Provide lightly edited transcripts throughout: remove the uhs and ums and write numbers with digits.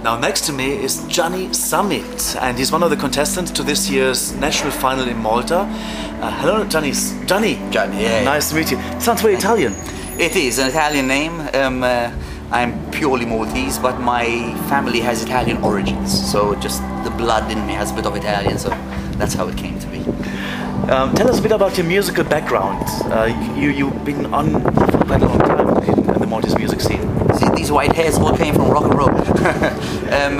Now next to me is Gianni Zammit, and he's one of the contestants to this year's national final in Malta. Hello, Gianni. Gianni. Yeah. Nice to meet you. Sounds very Italian. It is an Italian name. I'm purely Maltese, but my family has Italian origins, so just the blood in me has a bit of Italian, so that's how it came to be. Tell us a bit about your musical background. You've been on for quite a long time in the Maltese music scene. See, these white hairs all came from rock and roll.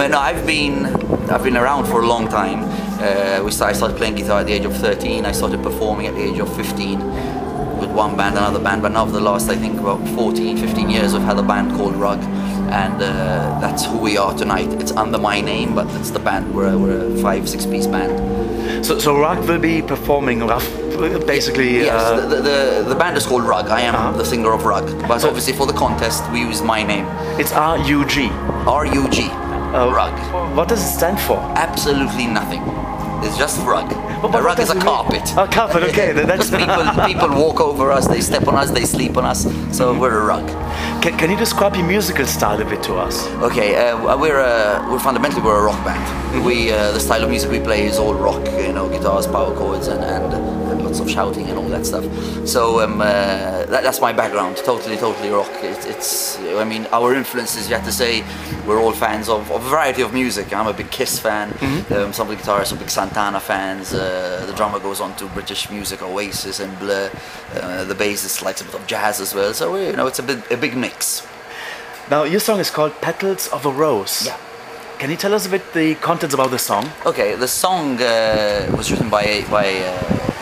No, I've been around for a long time. I started playing guitar at the age of 13. I started performing at the age of 15 with one band, another band. But now for the last, I think, about 14, 15 years, I've had a band called Rug, and that's who we are tonight. It's under my name, but it's the band. We're a 5-6 piece band. So Rug will be performing basically. Yes, the band is called Rug. I am the singer of Rug, but obviously for the contest we use my name. It's R-U-G. R-U-G. Rug. What does it stand for? Absolutely nothing. It's just rug. A rug is a carpet. A carpet, okay. That's people walk over us, they step on us, they sleep on us. So we're a rug. Can you describe your musical style a bit to us? Okay, we're fundamentally a rock band. The style of music we play is all rock, guitars, power chords, and lots of shouting and all that stuff. So that's my background. Totally rock. I mean, our influences. You have to say, we're all fans of a variety of music. I'm a big Kiss fan. Some of the guitarists are big Santana fans. The drummer goes on to British music, Oasis and Blur. The bassist likes a bit of jazz as well. So it's a big mix. Now your song is called Petals of a Rose. Yeah. Can you tell us a bit the contents about the song? Okay, the song was written by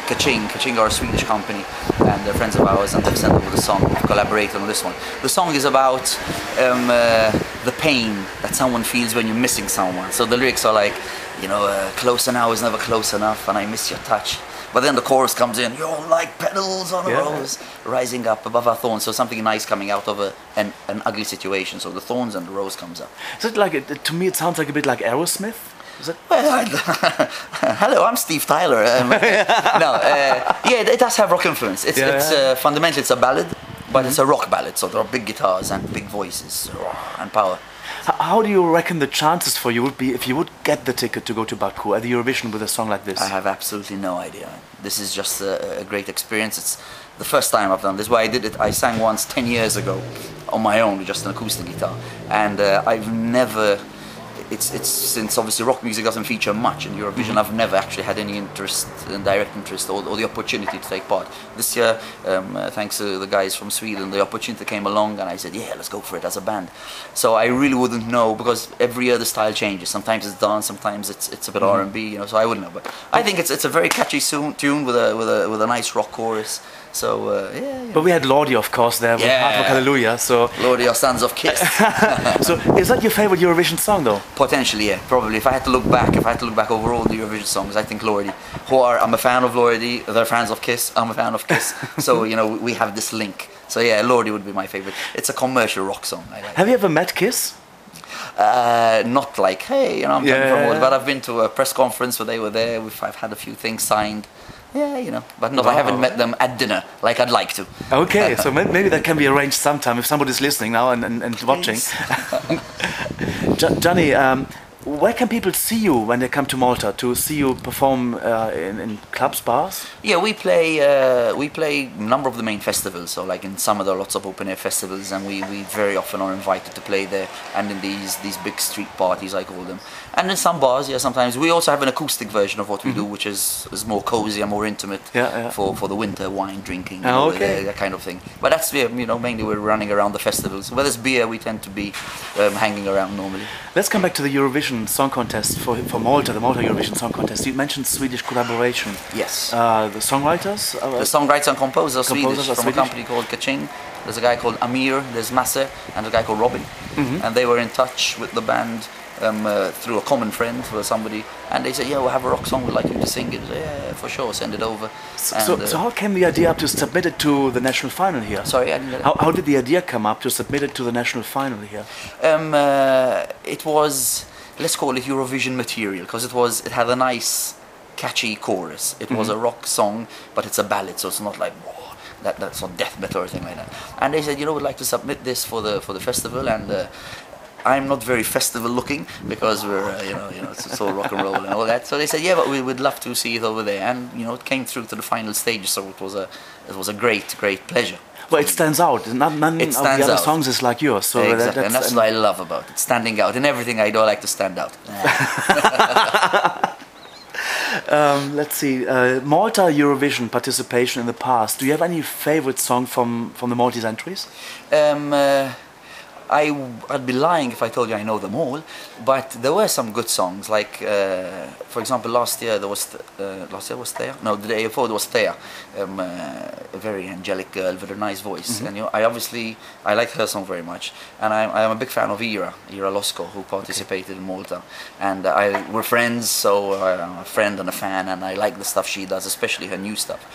Kaching. Kaching are a Swedish company, and they're friends of ours, and they've sent over the song. We've collaborated on this one. The song is about the pain that someone feels when you're missing someone. So the lyrics are like, closer now is never close enough, and I miss your touch. But then the chorus comes in, you're like petals on a rose, rising up above our thorns. So something nice coming out of an ugly situation. So the thorns and the rose comes up. Is it like, to me it sounds like a bit like Aerosmith? Is it? Well, hello, I'm Steve Tyler. It does have rock influence. Fundamentally it's a ballad, but it's a rock ballad. So there are big guitars and big voices and power. How do you reckon the chances for you would be if you would get the ticket to go to Baku at the Eurovision with a song like this? I have absolutely no idea. This is just a great experience. It's the first time I've done this. Why I did it, I sang once 10 years ago on my own with just an acoustic guitar, and I've never. It's since obviously rock music doesn't feature much in Eurovision. I've never actually had any interest, direct interest, or the opportunity to take part. This year, thanks to the guys from Sweden, the opportunity came along, and I said, "Yeah, let's go for it as a band." So I really wouldn't know, because every year the style changes. Sometimes it's dance, sometimes it's a bit R&B, So I wouldn't know. But I think it's a very catchy tune with a nice rock chorus. So But we had Lordi, of course, there with Hard Rock Hallelujah. So Lordi are sons of Kiss. So is that your favorite Eurovision song, though? Potentially, yeah, probably. If I had to look back over all the Eurovision songs, I think Lordi. I'm a fan of Lordi. They're fans of Kiss. I'm a fan of Kiss. So we have this link. So yeah, Lordi would be my favorite. It's a commercial rock song. Have you ever met Kiss? Not like, hey, I'm coming from Malta, but I've been to a press conference where they were there. I've had a few things signed. Yeah, but no, I haven't met them at dinner like I'd like to. Okay, so maybe that can be arranged sometime if somebody's listening now and watching. Gianni, where can people see you when they come to Malta to see you perform in clubs, bars? Yeah, we play a number of the main festivals. So like in summer there are lots of open air festivals, and we very often are invited to play there, and in these big street parties, I call them. And in some bars, sometimes. We also have an acoustic version of what we do, which is more cozy and more intimate for the winter wine drinking, that kind of thing. But that's mainly we're running around the festivals. Where there's beer, we tend to be hanging around normally. Let's come back to the Eurovision Song Contest for Malta, the Malta Eurovision Song Contest. You mentioned Swedish collaboration. Yes. The songwriters? The songwriters and composers are Swedish, from a company called Kaching. There's a guy called Amir, there's Masse, and a guy called Robin. And they were in touch with the band through a common friend or somebody, and they said, "Yeah, we'll have a rock song. We'd like you to sing it." Yeah, for sure. Send it over. So how came the idea up to submit it to the national final here? Sorry, I didn't get it. How did the idea come up to submit it to the national final here? It was, let's call it Eurovision material, because it had a nice, catchy chorus. It was a rock song, but it's a ballad, so it's not like that's on death metal or anything like that. And they said, we'd like to submit this for the festival, and I'm not very festival looking because we're, it's all rock and roll and all that. So they said, yeah, but we would love to see it over there. And, it came through to the final stage, so it was a great, great pleasure. Well, it stands out. None of the other songs is like yours. So exactly. And that's what I love about it, standing out. In everything I do, I like to stand out. Let's see, Malta Eurovision participation in the past. Do you have any favorite song from the Maltese entries? I'd be lying if I told you I know them all, but there were some good songs. Like, for example, last year was Thea. No, the day before there was Thea, a very angelic girl with a nice voice. And I like her song very much. And I'm a big fan of Ira Losko, who participated in Malta. And we're friends, so I'm a friend and a fan, and I like the stuff she does, especially her new stuff.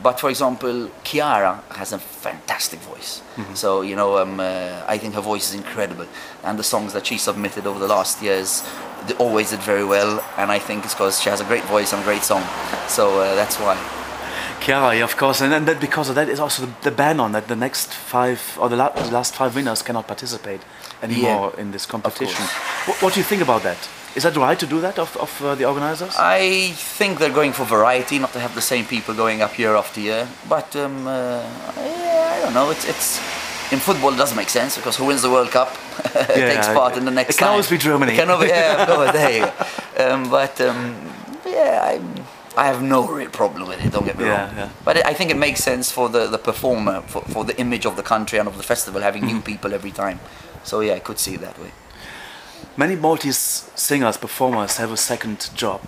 But for example, Chiara has a fantastic voice. So I think her voice is incredible, and the songs that she submitted over the last years, they always did very well. And I think it's because she has a great voice and a great song. So that's why. Chiara, yeah, of course, and then because of that is also the ban on that the next 5 or the last 5 winners cannot participate anymore in this competition. What do you think about that? Is that right to do that of the organizers? I think they're going for variety, not to have the same people going up year after year. But I don't know. It's in football it does make sense, because who wins the World Cup takes part in the next. It can always be Germany. Yeah, of course, there you go. I have no real problem with it. Don't get me wrong. Yeah. But I think it makes sense for the performer, for the image of the country and of the festival, having new people every time. So yeah, I could see it that way. Many Maltese singers, performers have a second job,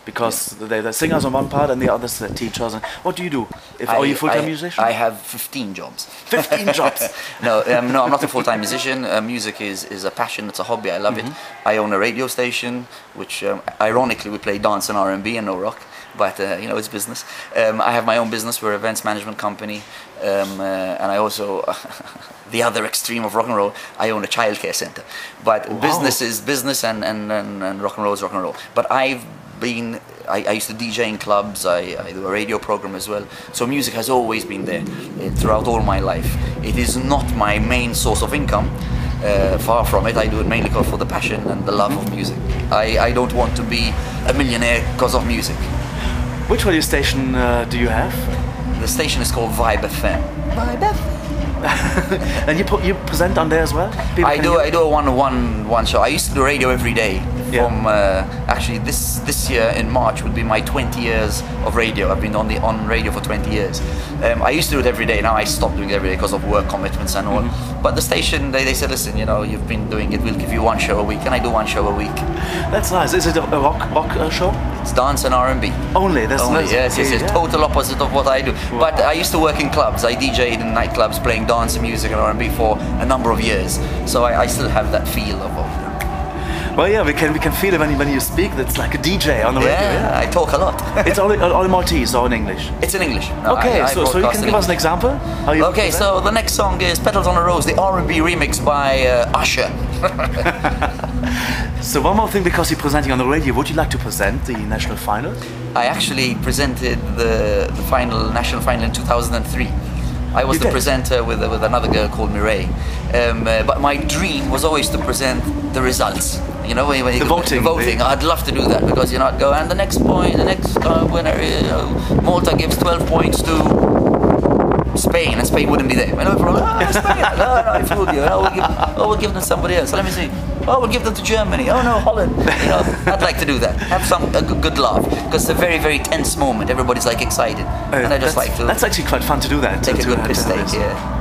because they're singers on one part and the others are teachers. And what do you do? Are you a full-time musician? I have 15 jobs. 15 jobs? No, I'm not a full-time musician. Music is a passion, it's a hobby, I love it. I own a radio station, which ironically we play dance and R&B and no rock. But it's business. I have my own business. We're an events management company, and I also, the other extreme of rock and roll, I own a childcare center. But business is business, and rock and roll is rock and roll. But I used to DJ in clubs. I do a radio program as well. So music has always been there throughout all my life. It is not my main source of income. Far from it. I do it mainly for the passion and the love of music. I don't want to be a millionaire because of music. Which radio station do you have? The station is called Vibe FM. Vibe FM. And you present on there as well? I do a one show. I used to do radio every day. From actually this year in March would be my 20 years of radio. I've been on radio for 20 years. I used to do it every day. Now I stopped doing it every day because of work commitments and all. But the station, they said, listen, you've been doing it. We'll give you 1 show a week, and I do 1 show a week. That's nice. Is it a rock show? It's dance and R&B. Only? That's nice. Yes. Total opposite of what I do. Wow. But I used to work in clubs. I DJ'd in nightclubs playing dance and music and R&B for a number of years. So I still have that feel of Well, yeah, we can feel it when you speak. That's like a DJ on the radio. Yeah, I talk a lot. It's all Maltese or in English? It's in English. No, okay, so you can give us an example? Okay, so the next song is Petals on a Rose, the R&B remix by Usher. So one more thing, because you're presenting on the radio, would you like to present the national final? I actually presented the national final in 2003. I was the presenter with another girl called Mireille. But my dream was always to present the results. When you the voting. I'd love to do that, because I'd go, and the next winner, Malta gives 12 points to Spain, and Spain wouldn't be there. Spain. No, I fooled you. We'll give them to somebody else. Let me see. We'll give them to Germany. Oh no, Holland. I'd like to do that. Have a good laugh, because it's a very, very tense moment. Everybody's like excited, and I just like to. That's actually quite fun to do that. Take a good piss take, yeah.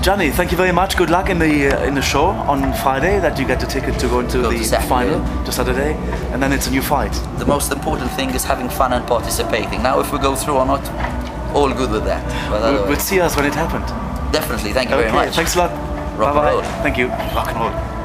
Gianni, thank you very much. Good luck in the show on Friday. That you get the ticket to go into the final to Saturday, and then it's a new fight. The most important thing is having fun and participating. Now, if we go through or not, all good with that. We'll see us when it happened. Definitely. Thank you very much. Thanks a lot. Rock and roll. Thank you. Rock and roll.